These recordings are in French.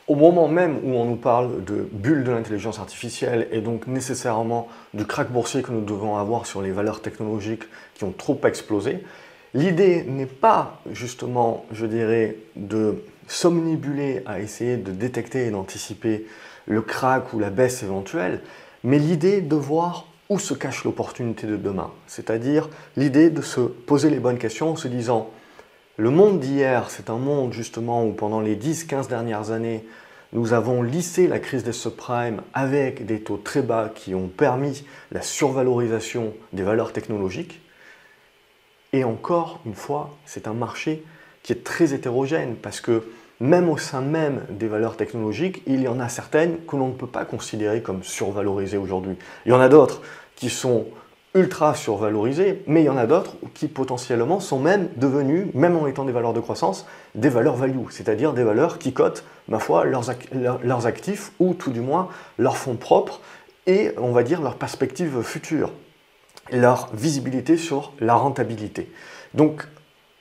Au moment même où on nous parle de bulle de l'intelligence artificielle et donc nécessairement du krach boursier que nous devons avoir sur les valeurs technologiques qui ont trop explosé, l'idée n'est pas justement, je dirais, de somnibuler à essayer de détecter et d'anticiper le krach ou la baisse éventuelle, mais l'idée de voir où se cache l'opportunité de demain. C'est-à-dire l'idée de se poser les bonnes questions en se disant le monde d'hier, c'est un monde justement où pendant les 10-15 dernières années, nous avons lissé la crise des subprimes avec des taux très bas qui ont permis la survalorisation des valeurs technologiques. Et encore une fois, c'est un marché qui est très hétérogène parce que même au sein même des valeurs technologiques, il y en a certaines que l'on ne peut pas considérer comme survalorisées aujourd'hui. Il y en a d'autres qui sont ultra survalorisées, mais il y en a d'autres qui potentiellement sont même devenues, même en étant des valeurs de croissance, des valeurs value, c'est-à-dire des valeurs qui cotent, ma foi, leurs actifs ou tout du moins leurs fonds propres et, on va dire, leurs perspectives futures, leur visibilité sur la rentabilité. Donc,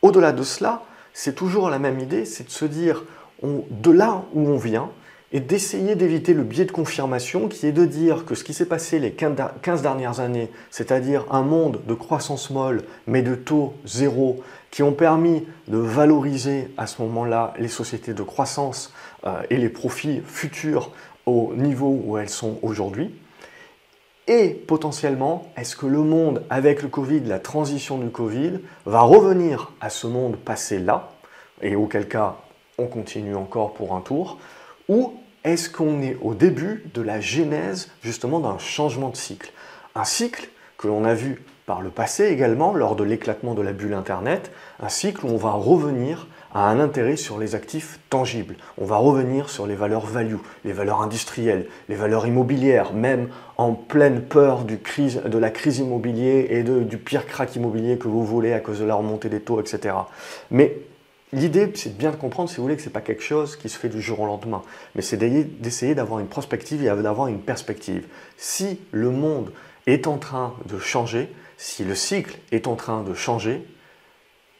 au-delà de cela, c'est toujours la même idée, c'est de se dire de là où on vient et d'essayer d'éviter le biais de confirmation qui est de dire que ce qui s'est passé les 15 dernières années, c'est-à-dire un monde de croissance molle mais de taux zéro, qui ont permis de valoriser à ce moment-là les sociétés de croissance et les profits futurs au niveau où elles sont aujourd'hui. Et potentiellement, est-ce que le monde, avec le Covid, la transition du Covid, va revenir à ce monde passé là, et auquel cas, on continue encore pour un tour, ou est-ce qu'on est au début de la genèse justement d'un changement de cycle? Un cycle que l'on a vu par le passé également, lors de l'éclatement de la bulle Internet, un cycle où on va revenir à un intérêt sur les actifs tangibles. On va revenir sur les valeurs value, les valeurs industrielles, les valeurs immobilières, même en pleine peur de la crise immobilière et du pire krach immobilier que vous voulez à cause de la remontée des taux, etc. Mais l'idée, c'est de bien comprendre, si vous voulez, que ce n'est pas quelque chose qui se fait du jour au lendemain, mais c'est d'essayer d'avoir une prospective et d'avoir une perspective. Si le monde est en train de changer, si le cycle est en train de changer,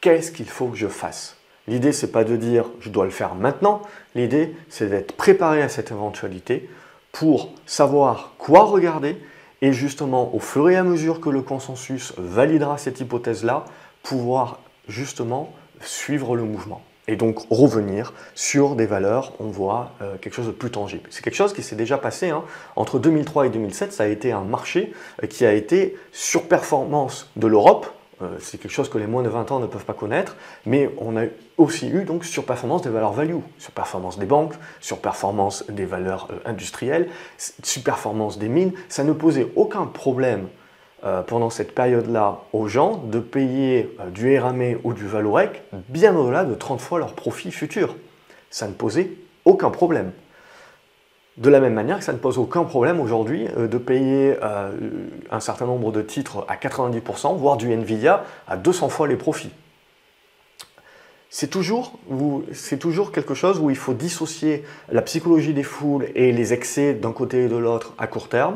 qu'est-ce qu'il faut que je fasse? L'idée, ce n'est pas de dire « je dois le faire maintenant », l'idée, c'est d'être préparé à cette éventualité pour savoir quoi regarder et justement, au fur et à mesure que le consensus validera cette hypothèse-là, pouvoir justement suivre le mouvement et donc revenir sur des valeurs, on voit quelque chose de plus tangible. C'est quelque chose qui s'est déjà passé, hein. Entre 2003 et 2007, ça a été un marché qui a été surperformance de l'Europe. C'est quelque chose que les moins de 20 ans ne peuvent pas connaître, mais on a aussi eu donc surperformance des valeurs value, surperformance des banques, surperformance des valeurs industrielles, surperformance des mines. Ça ne posait aucun problème pendant cette période-là aux gens de payer du RME ou du Vallourec bien au-delà de 30 fois leurs profits futurs. Ça ne posait aucun problème. De la même manière que ça ne pose aucun problème aujourd'hui de payer un certain nombre de titres à 90%, voire du Nvidia à 200 fois les profits. C'est toujours quelque chose où il faut dissocier la psychologie des foules et les excès d'un côté et de l'autre à court terme,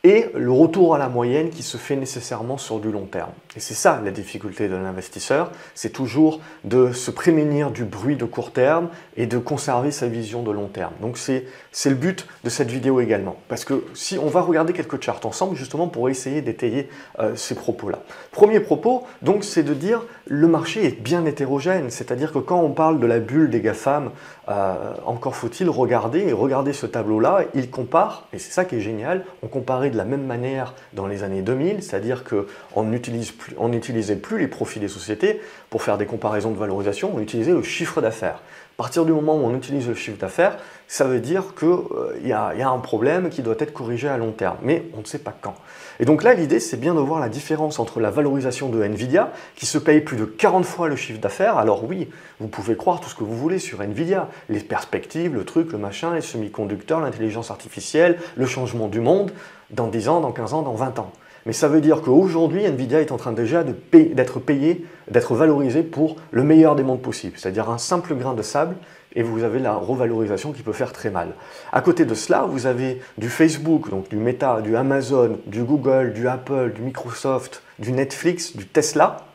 et le retour à la moyenne qui se fait nécessairement sur du long terme. Et c'est ça la difficulté de l'investisseur, c'est toujours de se prémunir du bruit de court terme et de conserver sa vision de long terme. Donc c'est le but de cette vidéo également. Parce que si on va regarder quelques charts ensemble justement pour essayer d'étayer ces propos-là. Premier propos, donc, c'est de dire le marché est bien hétérogène, c'est-à-dire que quand on parle de la bulle des GAFAM, encore faut-il regarder ce tableau-là, il compare, et c'est ça qui est génial, on comparait de la même manière dans les années 2000, c'est-à-dire qu'on n'utilisait plus les profits des sociétés pour faire des comparaisons de valorisation, on utilisait le chiffre d'affaires. À partir du moment où on utilise le chiffre d'affaires, ça veut dire qu'il y a un problème qui doit être corrigé à long terme, mais on ne sait pas quand. Et donc là, l'idée, c'est bien de voir la différence entre la valorisation de Nvidia, qui se paye plus de 40 fois le chiffre d'affaires. Alors oui, vous pouvez croire tout ce que vous voulez sur Nvidia, les perspectives, le truc, le machin, les semi-conducteurs, l'intelligence artificielle, le changement du monde, dans 10 ans, dans 15 ans, dans 20 ans. Mais ça veut dire qu'aujourd'hui, Nvidia est en train déjà d'être payé, d'être valorisé pour le meilleur des mondes possibles, c'est-à-dire un simple grain de sable, et vous avez la revalorisation qui peut faire très mal. À côté de cela, vous avez du Facebook, donc du Meta, du Amazon, du Google, du Apple, du Microsoft, du Netflix, du Tesla,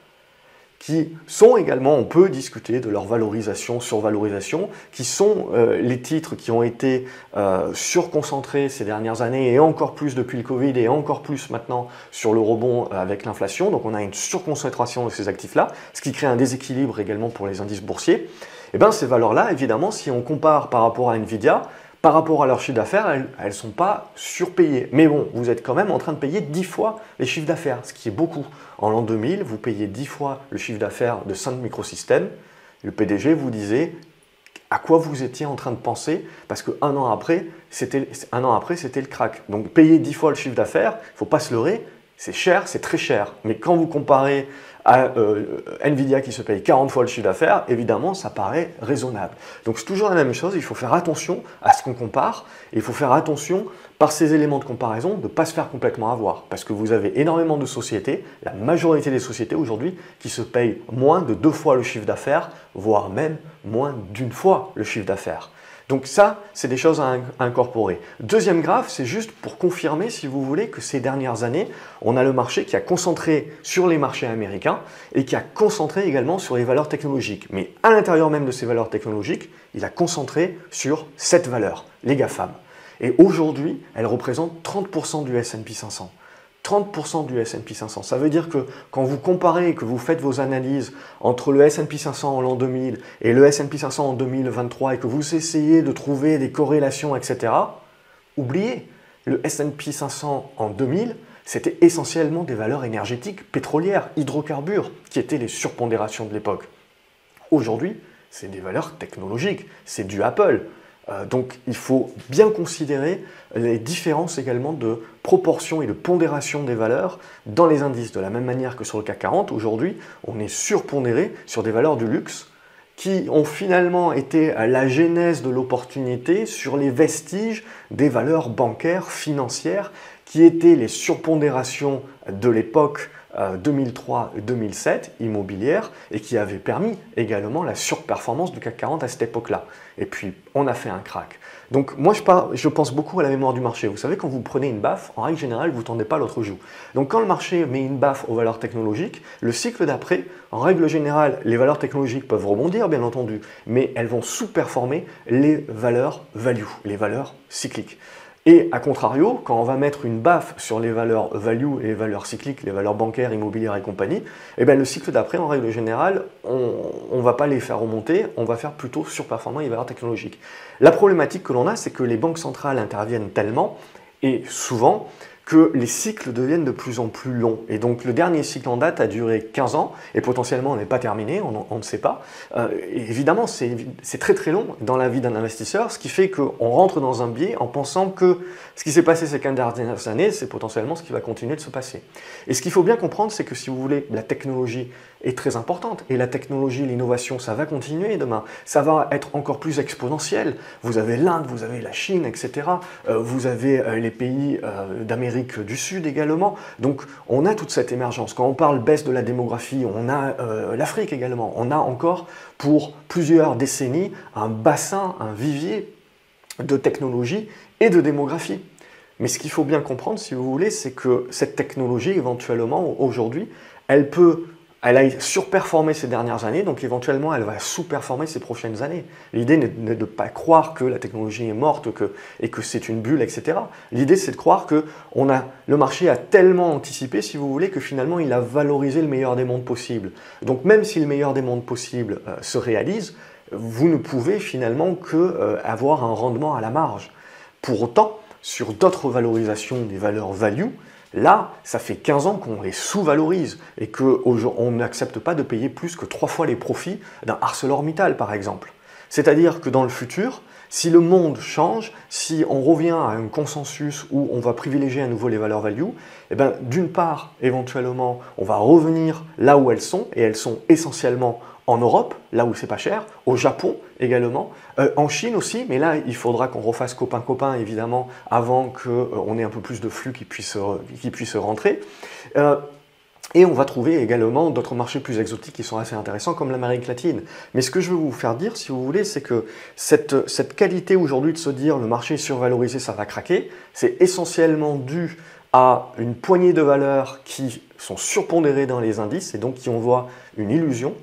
qui sont également, on peut discuter de leur valorisation, survalorisation, qui sont les titres qui ont été surconcentrés ces dernières années et encore plus depuis le Covid et encore plus maintenant sur le rebond avec l'inflation. Donc on a une surconcentration de ces actifs-là, ce qui crée un déséquilibre également pour les indices boursiers. Et bien ces valeurs-là, évidemment, si on compare par rapport à Nvidia, par rapport à leur chiffre d'affaires, elles ne sont pas surpayées. Mais bon, vous êtes quand même en train de payer 10 fois les chiffres d'affaires, ce qui est beaucoup. En l'an 2000, vous payez 10 fois le chiffre d'affaires de Sun Microsystems. Le PDG vous disait à quoi vous étiez en train de penser, parce qu'un an après, c'était le crack. Donc payer 10 fois le chiffre d'affaires, il ne faut pas se leurrer, c'est cher, c'est très cher. Mais quand vous comparez à Nvidia qui se paye 40 fois le chiffre d'affaires, évidemment, ça paraît raisonnable. Donc c'est toujours la même chose, il faut faire attention à ce qu'on compare, et il faut faire attention par ces éléments de comparaison de ne pas se faire complètement avoir. Parce que vous avez énormément de sociétés, la majorité des sociétés aujourd'hui, qui se payent moins de 2 fois le chiffre d'affaires, voire même moins d'1 fois le chiffre d'affaires. Donc ça, c'est des choses à incorporer. Deuxième graphe, c'est juste pour confirmer, si vous voulez, que ces dernières années, on a le marché qui a concentré sur les marchés américains et qui a concentré également sur les valeurs technologiques. Mais à l'intérieur même de ces valeurs technologiques, il a concentré sur 7 valeurs, les GAFAM. Et aujourd'hui, elles représentent 30% du S&P 500. 30% du S&P 500. Ça veut dire que quand vous comparez et que vous faites vos analyses entre le S&P 500 en l'an 2000 et le S&P 500 en 2023 et que vous essayez de trouver des corrélations, etc., oubliez, le S&P 500 en 2000, c'était essentiellement des valeurs énergétiques, pétrolières, hydrocarbures, qui étaient les surpondérations de l'époque. Aujourd'hui, c'est des valeurs technologiques, c'est du Apple. Donc il faut bien considérer les différences également de proportion et de pondération des valeurs dans les indices. De la même manière que sur le CAC 40, aujourd'hui, on est surpondéré sur des valeurs du luxe qui ont finalement été à la genèse de l'opportunité sur les vestiges des valeurs bancaires, financières, qui étaient les surpondérations de l'époque 2003-2007 immobilière et qui avait permis également la surperformance du CAC 40 à cette époque-là. Et puis, on a fait un crack. Donc, moi, je pense beaucoup à la mémoire du marché. Vous savez, quand vous prenez une baffe, en règle générale, vous ne tendez pas l'autre joue. Donc, quand le marché met une baffe aux valeurs technologiques, le cycle d'après, en règle générale, les valeurs technologiques peuvent rebondir, bien entendu, mais elles vont sous-performer les valeurs value, les valeurs cycliques. Et à contrario, quand on va mettre une baffe sur les valeurs value et les valeurs cycliques, les valeurs bancaires, immobilières et compagnie, eh bien le cycle d'après, en règle générale, on ne va pas les faire remonter, on va faire plutôt surperformer les valeurs technologiques. La problématique que l'on a, c'est que les banques centrales interviennent tellement et souvent que les cycles deviennent de plus en plus longs. Et donc le dernier cycle en date a duré 15 ans, et potentiellement on n'est pas terminé, on ne sait pas. Et évidemment, c'est très très long dans la vie d'un investisseur, ce qui fait qu'on rentre dans un biais en pensant que ce qui s'est passé ces 15 dernières années, c'est potentiellement ce qui va continuer de se passer. Et ce qu'il faut bien comprendre, c'est que si vous voulez, la technologie est très importante, et la technologie, l'innovation, ça va continuer demain, ça va être encore plus exponentiel. Vous avez l'Inde, vous avez la Chine, etc. Vous avez les pays d'Amérique du Sud également. Donc on a toute cette émergence. Quand on parle baisse de la démographie, on a l'Afrique également. On a encore pour plusieurs décennies un bassin, un vivier de technologie et de démographie. Mais ce qu'il faut bien comprendre, si vous voulez, c'est que cette technologie, éventuellement, aujourd'hui, elle a surperformé ces dernières années, donc éventuellement elle va sous-performer ces prochaines années. L'idée n'est de ne pas croire que la technologie est morte et que c'est une bulle, etc. L'idée c'est de croire que le marché a tellement anticipé, si vous voulez, que finalement il a valorisé le meilleur des mondes possibles. Donc même si le meilleur des mondes possibles se réalise, vous ne pouvez finalement que avoir un rendement à la marge. Pour autant, sur d'autres valorisations des valeurs value, là, ça fait 15 ans qu'on les sous-valorise et qu'on n'accepte pas de payer plus que 3 fois les profits d'un ArcelorMittal, par exemple. C'est-à-dire que dans le futur, si le monde change, si on revient à un consensus où on va privilégier à nouveau les valeurs value, eh bien, d'une part, éventuellement, on va revenir là où elles sont, et elles sont essentiellement en Europe, là où c'est pas cher, au Japon également, en Chine aussi, mais là il faudra qu'on refasse copain-copain évidemment avant qu'on ait un peu plus de flux qui puisse rentrer. Et on va trouver également d'autres marchés plus exotiques qui sont assez intéressants comme l'Amérique latine. Mais ce que je veux vous faire dire, si vous voulez, c'est que cette qualité aujourd'hui de se dire le marché est survalorisé, ça va craquer, c'est essentiellement dû à une poignée de valeurs qui sont surpondérées dans les indices et donc qui envoient une illusion.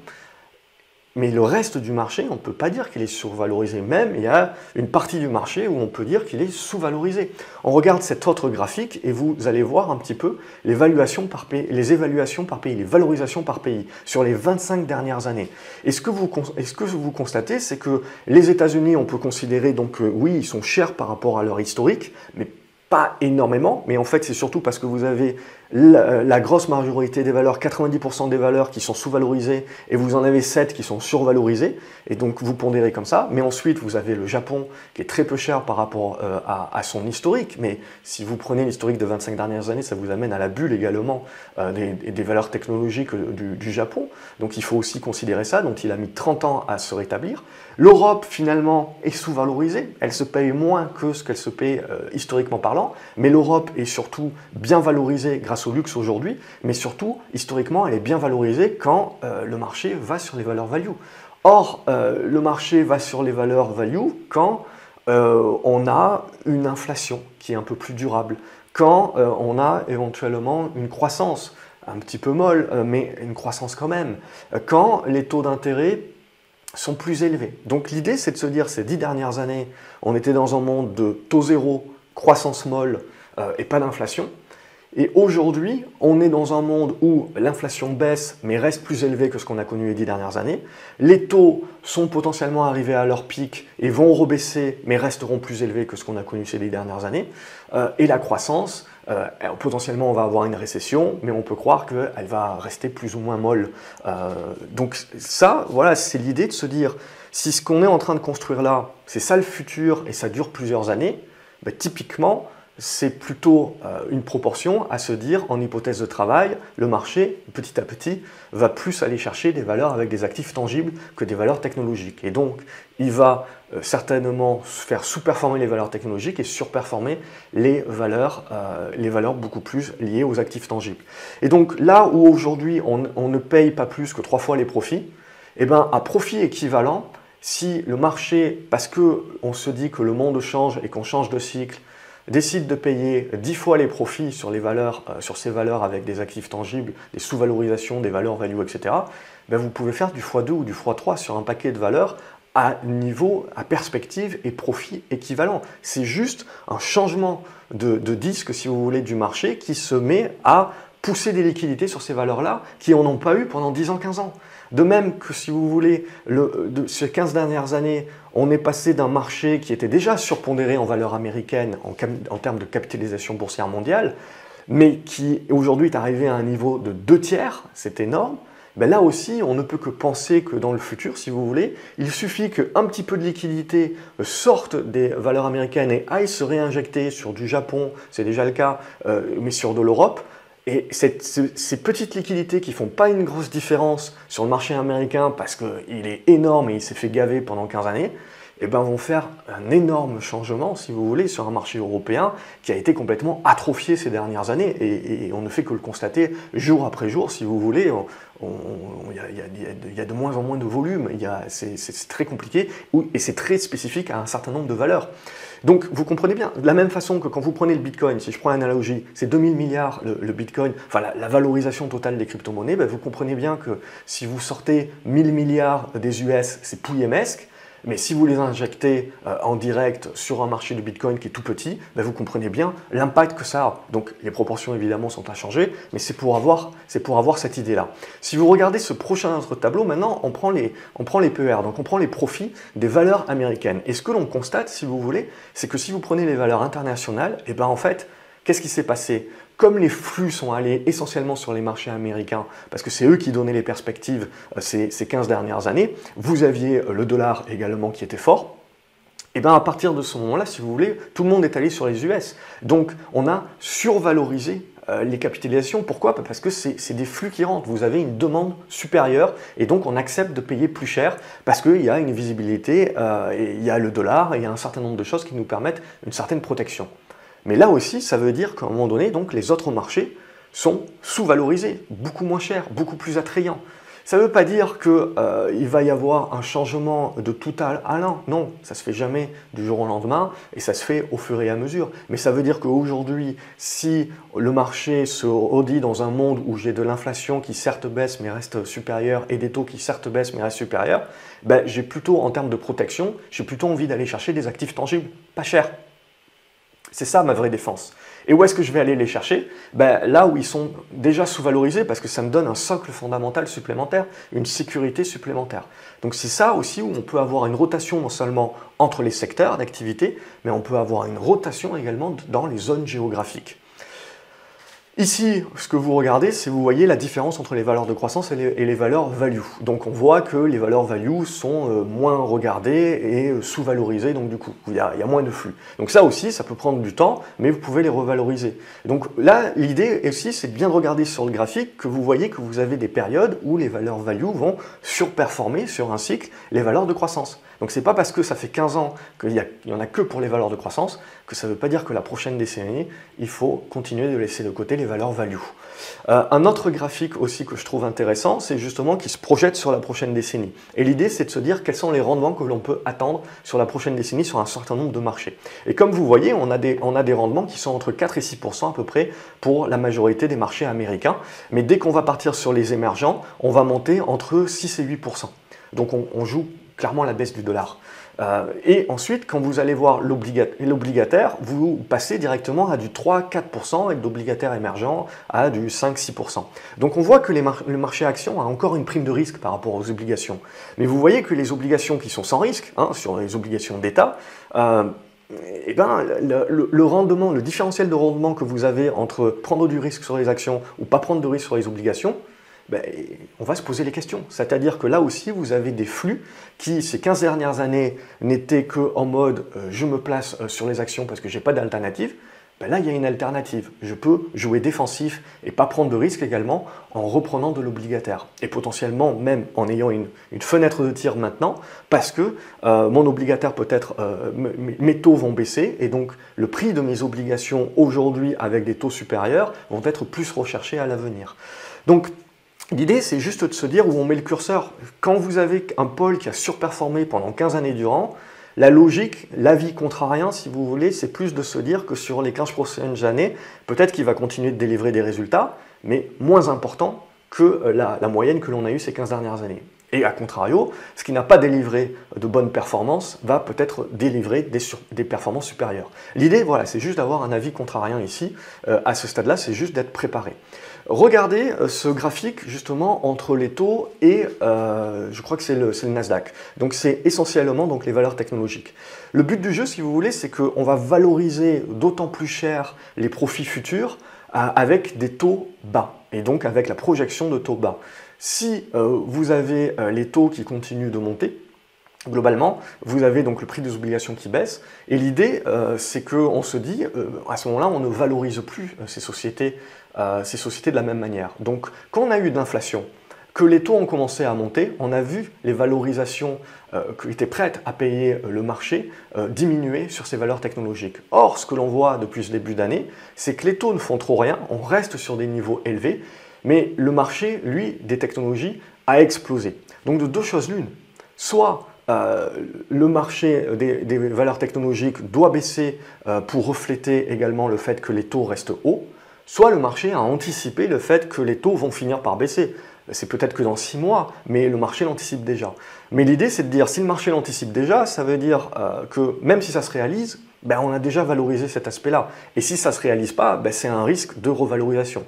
Mais le reste du marché, on ne peut pas dire qu'il est survalorisé. Même, il y a une partie du marché où on peut dire qu'il est sous-valorisé. On regarde cet autre graphique et vous allez voir un petit peu les évaluations par pays, les valorisations par pays sur les 25 dernières années. Et ce que vous constatez, c'est que les États-Unis, on peut considérer donc oui, ils sont chers par rapport à leur historique, mais pas énormément, mais en fait c'est surtout parce que vous avez la grosse majorité des valeurs, 90% des valeurs qui sont sous-valorisées et vous en avez 7 qui sont survalorisées et donc vous pondérez comme ça. Mais ensuite vous avez le Japon qui est très peu cher par rapport à son historique, mais si vous prenez l'historique de 25 dernières années, ça vous amène à la bulle également des valeurs technologiques du Japon, donc il faut aussi considérer ça, donc il a mis 30 ans à se rétablir. L'Europe finalement est sous-valorisée, elle se paye moins que ce qu'elle se paye historiquement parlant, mais l'Europe est surtout bien valorisée grâce au luxe aujourd'hui, mais surtout, historiquement, elle est bien valorisée quand le marché va sur les valeurs value. Or, le marché va sur les valeurs value quand on a une inflation qui est un peu plus durable, quand on a éventuellement une croissance un petit peu molle, mais une croissance quand même, quand les taux d'intérêt sont plus élevés. Donc l'idée, c'est de se dire, ces 10 dernières années, on était dans un monde de taux zéro, croissance molle et pas d'inflation. Et aujourd'hui, on est dans un monde où l'inflation baisse, mais reste plus élevée que ce qu'on a connu les 10 dernières années. Les taux sont potentiellement arrivés à leur pic et vont rebaisser, mais resteront plus élevés que ce qu'on a connu ces 10 dernières années. Et la croissance, potentiellement on va avoir une récession, mais on peut croire qu'elle va rester plus ou moins molle. Donc ça, voilà, c'est l'idée de se dire, si ce qu'on est en train de construire là, c'est ça le futur et ça dure plusieurs années, ben, typiquement, c'est plutôt une proportion à se dire, en hypothèse de travail, le marché, petit à petit, va plus aller chercher des valeurs avec des actifs tangibles que des valeurs technologiques. Et donc, il va certainement faire sous-performer les valeurs technologiques et surperformer les valeurs beaucoup plus liées aux actifs tangibles. Et donc, là où aujourd'hui, on ne paye pas plus que 3 fois les profits, eh ben, à profit équivalent, si le marché, parce qu'on se dit que le monde change et qu'on change de cycle, décide de payer 10 fois les profits sur ces valeurs avec des actifs tangibles, des sous-valorisations, des valeurs value, etc., ben vous pouvez faire du x2 ou du x3 sur un paquet de valeurs à niveau, à perspective et profit équivalent. C'est juste un changement de disque, si vous voulez, du marché qui se met à pousser des liquidités sur ces valeurs-là qui n'en ont pas eu pendant 10 ans, 15 ans. De même que, si vous voulez, ces 15 dernières années, on est passé d'un marché qui était déjà surpondéré en valeur américaine en termes de capitalisation boursière mondiale, mais qui aujourd'hui est arrivé à un niveau de 2/3, c'est énorme. Ben là aussi, on ne peut que penser que dans le futur, si vous voulez, il suffit qu'un petit peu de liquidité sorte des valeurs américaines et aille se réinjecter sur du Japon, c'est déjà le cas, mais sur de l'Europe. Et ces petites liquidités qui ne font pas une grosse différence sur le marché américain parce qu'il est énorme et il s'est fait gaver pendant 15 années, eh ben, vont faire un énorme changement, si vous voulez, sur un marché européen qui a été complètement atrophié ces dernières années. Et on ne fait que le constater jour après jour, si vous voulez. Il y a de moins en moins de volume, c'est très compliqué et c'est très spécifique à un certain nombre de valeurs. Donc vous comprenez bien, de la même façon que quand vous prenez le Bitcoin, si je prends l'analogie, c'est 2000 milliards le Bitcoin, enfin la valorisation totale des crypto-monnaies, ben vous comprenez bien que si vous sortez 1000 milliards des US, c'est pouillemesque. Mais si vous les injectez en direct sur un marché du Bitcoin qui est tout petit, ben vous comprenez bien l'impact que ça a. Donc les proportions évidemment sont à changer, mais c'est pour avoir cette idée-là. Si vous regardez ce prochain autre tableau, maintenant on prend les PER, donc on prend les profits des valeurs américaines. Et ce que l'on constate, si vous voulez, c'est que si vous prenez les valeurs internationales, et ben en fait, qu'est-ce qui s'est passé ? Comme les flux sont allés essentiellement sur les marchés américains, parce que c'est eux qui donnaient les perspectives ces 15 dernières années, vous aviez le dollar également qui était fort, et bien à partir de ce moment-là, si vous voulez, tout le monde est allé sur les US. Donc on a survalorisé les capitalisations. Pourquoi ? Parce que c'est des flux qui rentrent. Vous avez une demande supérieure et donc on accepte de payer plus cher parce qu'il y a une visibilité, et il y a le dollar, et il y a un certain nombre de choses qui nous permettent une certaine protection. Mais là aussi, ça veut dire qu'à un moment donné, donc, les autres marchés sont sous-valorisés, beaucoup moins chers, beaucoup plus attrayants. Ça ne veut pas dire qu'il va y avoir un changement de tout à l'un. Non, ça ne se fait jamais du jour au lendemain et ça se fait au fur et à mesure. Mais ça veut dire qu'aujourd'hui, si le marché se redit dans un monde où j'ai de l'inflation qui certes baisse mais reste supérieure et des taux qui certes baissent mais restent supérieurs, ben, j'ai plutôt, en termes de protection, j'ai plutôt envie d'aller chercher des actifs tangibles, pas chers. C'est ça ma vraie défense. Et où est-ce que je vais aller les chercher? Ben, là où ils sont déjà sous-valorisés parce que ça me donne un socle fondamental supplémentaire, une sécurité supplémentaire. Donc c'est ça aussi où on peut avoir une rotation non seulement entre les secteurs d'activité, mais on peut avoir une rotation également dans les zones géographiques. Ici, ce que vous regardez, c'est vous voyez la différence entre les valeurs de croissance et les valeurs value. Donc on voit que les valeurs value sont moins regardées et sous-valorisées, donc du coup, il y a moins de flux. Donc ça aussi, ça peut prendre du temps, mais vous pouvez les revaloriser. Donc là, l'idée aussi, c'est de bien regarder sur le graphique que vous voyez que vous avez des périodes où les valeurs value vont surperformer sur un cycle les valeurs de croissance. Donc c'est pas parce que ça fait 15 ans qu'il n'y en a que pour les valeurs de croissance que ça ne veut pas dire que la prochaine décennie, il faut continuer de laisser de côté les valeurs value. Un autre graphique aussi que je trouve intéressant, c'est justement qui se projette sur la prochaine décennie. Et l'idée, c'est de se dire quels sont les rendements que l'on peut attendre sur la prochaine décennie sur un certain nombre de marchés. Et comme vous voyez, on a des rendements qui sont entre 4 et 6% à peu près pour la majorité des marchés américains. Mais dès qu'on va partir sur les émergents, on va monter entre 6 et 8%. Donc on joue clairement la baisse du dollar. Et ensuite, quand vous allez voir l'obligataire, vous passez directement à du 3-4% et de l'obligataire émergent à du 5-6%. Donc on voit que le marché action a encore une prime de risque par rapport aux obligations. Mais vous voyez que les obligations qui sont sans risque, hein, sur les obligations d'État, eh ben, le rendement, le différentiel de rendement que vous avez entre prendre du risque sur les actions ou pas prendre de risque sur les obligations, ben, on va se poser les questions. C'est-à-dire que là aussi, vous avez des flux qui, ces 15 dernières années, n'étaient qu'en mode je me place sur les actions parce que je n'ai pas d'alternative. Ben là, il y a une alternative. Je peux jouer défensif et pas prendre de risque également en reprenant de l'obligataire. Et potentiellement même en ayant une fenêtre de tir maintenant parce que mon obligataire peut-être, mes taux vont baisser et donc le prix de mes obligations aujourd'hui avec des taux supérieurs vont être plus recherchés à l'avenir. Donc, l'idée, c'est juste de se dire où on met le curseur. Quand vous avez un pôle qui a surperformé pendant 15 années durant, la logique, l'avis contrarien, si vous voulez, c'est plus de se dire que sur les 15 prochaines années, peut-être qu'il va continuer de délivrer des résultats, mais moins importants que la moyenne que l'on a eue ces 15 dernières années. Et à contrario, ce qui n'a pas délivré de bonnes performances va peut-être délivrer des performances supérieures. L'idée, voilà, c'est juste d'avoir un avis contrarien ici. À ce stade-là, c'est juste d'être préparé. Regardez ce graphique justement entre les taux et je crois que c'est le Nasdaq. Donc c'est essentiellement donc, les valeurs technologiques. Le but du jeu, si vous voulez, c'est qu'on va valoriser d'autant plus cher les profits futurs avec des taux bas et donc avec la projection de taux bas. Si vous avez les taux qui continuent de monter, globalement, vous avez donc le prix des obligations qui baisse et l'idée, c'est qu'on se dit, à ce moment-là, on ne valorise plus ces sociétés de la même manière. Donc, quand on a eu de l'inflation, que les taux ont commencé à monter, on a vu les valorisations qui étaient prêtes à payer le marché diminuer sur ces valeurs technologiques. Or, ce que l'on voit depuis ce début d'année, c'est que les taux ne font trop rien, on reste sur des niveaux élevés, mais le marché, lui, des technologies, a explosé. Donc, de deux choses l'une. Soit le marché des valeurs technologiques doit baisser pour refléter également le fait que les taux restent hauts, soit le marché a anticipé le fait que les taux vont finir par baisser. C'est peut-être que dans 6 mois, mais le marché l'anticipe déjà. Mais l'idée, c'est de dire, si le marché l'anticipe déjà, ça veut dire que même si ça se réalise, ben, on a déjà valorisé cet aspect-là. Et si ça ne se réalise pas, ben, c'est un risque de revalorisation.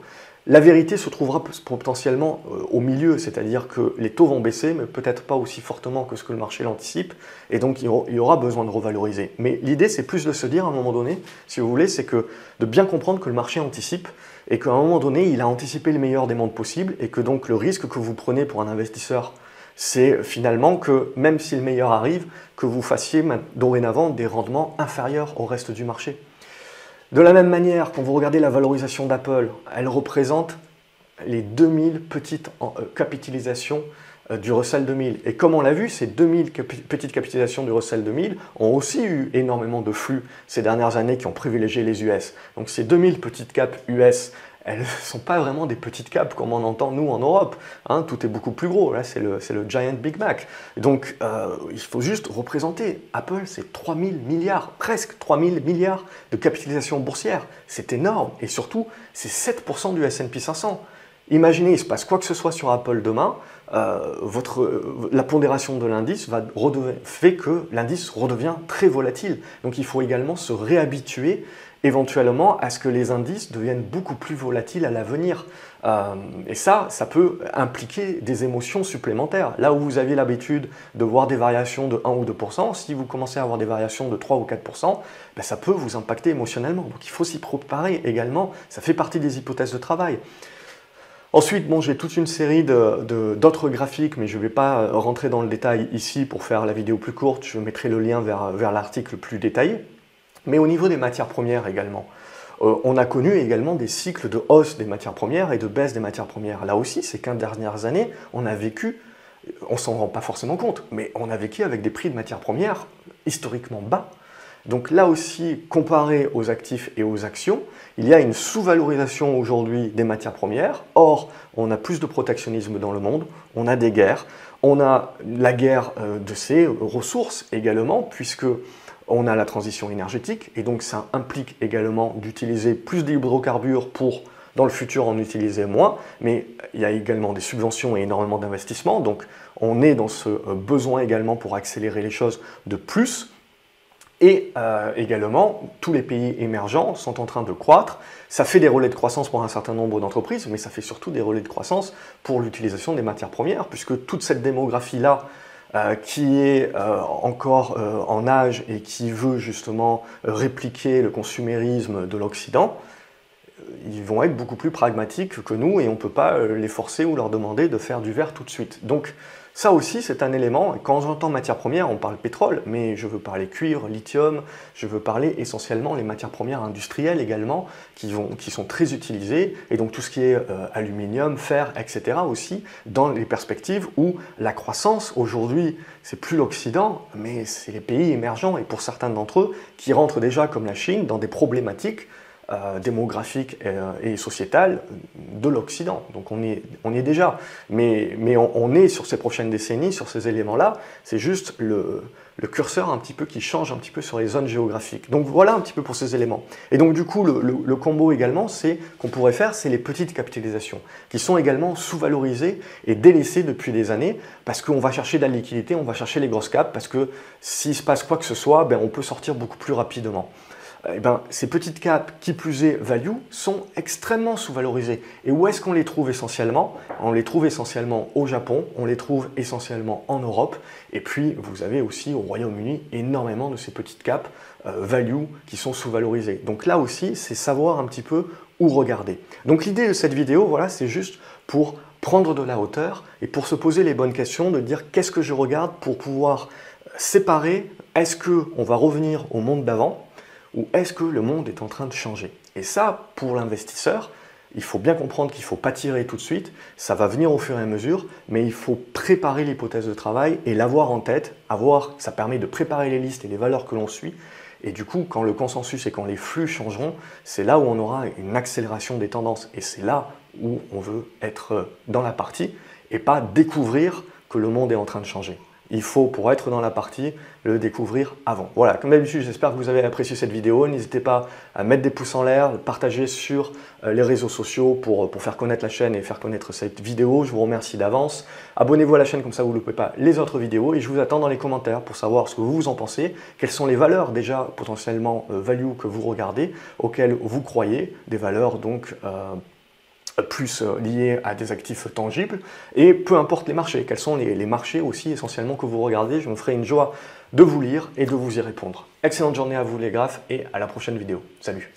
La vérité se trouvera potentiellement au milieu, c'est-à-dire que les taux vont baisser, mais peut-être pas aussi fortement que ce que le marché l'anticipe, et donc il y aura besoin de revaloriser. Mais l'idée, c'est plus de se dire à un moment donné, si vous voulez, c'est de bien comprendre que le marché anticipe, et qu'à un moment donné, il a anticipé le meilleur des mondes possibles, et que donc le risque que vous prenez pour un investisseur, c'est finalement que même si le meilleur arrive, que vous fassiez dorénavant des rendements inférieurs au reste du marché. De la même manière, quand vous regardez la valorisation d'Apple, elle représente les 2000 petites capitalisations du Russell 2000. Et comme on l'a vu, ces 2000 petites capitalisations du Russell 2000 ont aussi eu énormément de flux ces dernières années qui ont privilégié les US. Donc ces 2000 petites capes US, elles ne sont pas vraiment des petites capes comme on entend nous en Europe. Hein, tout est beaucoup plus gros, là c'est le giant Big Mac. Donc il faut juste représenter, Apple c'est 3000 milliards, presque 3000 milliards de capitalisation boursière. C'est énorme et surtout c'est 7% du S&P 500. Imaginez, il se passe quoi que ce soit sur Apple demain, la pondération de l'indice fait que l'indice redevient très volatile. Donc il faut également se réhabituer éventuellement à ce que les indices deviennent beaucoup plus volatiles à l'avenir. Et ça peut impliquer des émotions supplémentaires. Là où vous aviez l'habitude de voir des variations de 1 ou 2%, si vous commencez à avoir des variations de 3 ou 4%, ben ça peut vous impacter émotionnellement. Donc il faut s'y préparer également, ça fait partie des hypothèses de travail. Ensuite, bon, j'ai toute une série d'autres graphiques, mais je ne vais pas rentrer dans le détail ici pour faire la vidéo plus courte. Je mettrai le lien vers l'article plus détaillé. Mais au niveau des matières premières également, on a connu également des cycles de hausse des matières premières et de baisse des matières premières. Là aussi, ces 15 dernières années, on a vécu, on s'en rend pas forcément compte, mais on a vécu avec des prix de matières premières historiquement bas. Donc là aussi, comparé aux actifs et aux actions, il y a une sous-valorisation aujourd'hui des matières premières. Or, on a plus de protectionnisme dans le monde, on a des guerres, on a la guerre de ces ressources également, puisque on a la transition énergétique, et donc ça implique également d'utiliser plus d'hydrocarbures pour, dans le futur, en utiliser moins, mais il y a également des subventions et énormément d'investissements, donc on est dans ce besoin également pour accélérer les choses de plus. Et également, tous les pays émergents sont en train de croître. Ça fait des relais de croissance pour un certain nombre d'entreprises, mais ça fait surtout des relais de croissance pour l'utilisation des matières premières, puisque toute cette démographie-là, qui est encore en âge et qui veut justement répliquer le consumérisme de l'Occident, ils vont être beaucoup plus pragmatiques que nous et on ne peut pas les forcer ou leur demander de faire du vert tout de suite. Donc ça aussi c'est un élément, quand j'entends matières premières on parle pétrole, mais je veux parler cuivre, lithium, je veux parler essentiellement les matières premières industrielles également qui sont très utilisées, et donc tout ce qui est aluminium, fer, etc. aussi, dans les perspectives où la croissance aujourd'hui c'est plus l'Occident, mais c'est les pays émergents et pour certains d'entre eux qui rentrent déjà comme la Chine dans des problématiques démographique et sociétale de l'Occident. Donc on y est déjà. Mais on est sur ces prochaines décennies, sur ces éléments-là, c'est juste le curseur un petit peu qui change un petit peu sur les zones géographiques. Donc voilà un petit peu pour ces éléments. Et donc du coup, le combo également, qu'on pourrait faire, c'est les petites capitalisations, qui sont également sous-valorisées et délaissées depuis des années, parce qu'on va chercher de la liquidité, on va chercher les grosses capes, parce que s'il se passe quoi que ce soit, ben, on peut sortir beaucoup plus rapidement. Eh ben, ces petites capes, qui plus est value, sont extrêmement sous-valorisées. Et où est-ce qu'on les trouve essentiellement? On les trouve essentiellement au Japon, on les trouve essentiellement en Europe, et puis vous avez aussi au Royaume-Uni énormément de ces petites capes value qui sont sous-valorisées. Donc là aussi, c'est savoir un petit peu où regarder. Donc l'idée de cette vidéo, voilà, c'est juste pour prendre de la hauteur et pour se poser les bonnes questions, de dire qu'est-ce que je regarde pour pouvoir séparer, est-ce qu'on va revenir au monde d'avant, ou est-ce que le monde est en train de changer? Et ça, pour l'investisseur, il faut bien comprendre qu'il ne faut pas tirer tout de suite, ça va venir au fur et à mesure, mais il faut préparer l'hypothèse de travail et l'avoir en tête, ça permet de préparer les listes et les valeurs que l'on suit, et du coup, quand le consensus et quand les flux changeront, c'est là où on aura une accélération des tendances, et c'est là où on veut être dans la partie, et pas découvrir que le monde est en train de changer. Il faut, pour être dans la partie, le découvrir avant. Voilà, comme d'habitude, j'espère que vous avez apprécié cette vidéo. N'hésitez pas à mettre des pouces en l'air, partager sur les réseaux sociaux pour faire connaître la chaîne et faire connaître cette vidéo. Je vous remercie d'avance. Abonnez-vous à la chaîne, comme ça vous ne loupez pas les autres vidéos. Et je vous attends dans les commentaires pour savoir ce que vous en pensez. Quelles sont les valeurs déjà potentiellement value que vous regardez, auxquelles vous croyez, des valeurs donc plus liés à des actifs tangibles, et peu importe les marchés, quels sont les marchés aussi essentiellement que vous regardez, je me ferai une joie de vous lire et de vous y répondre. Excellente journée à vous les graphes et à la prochaine vidéo. Salut!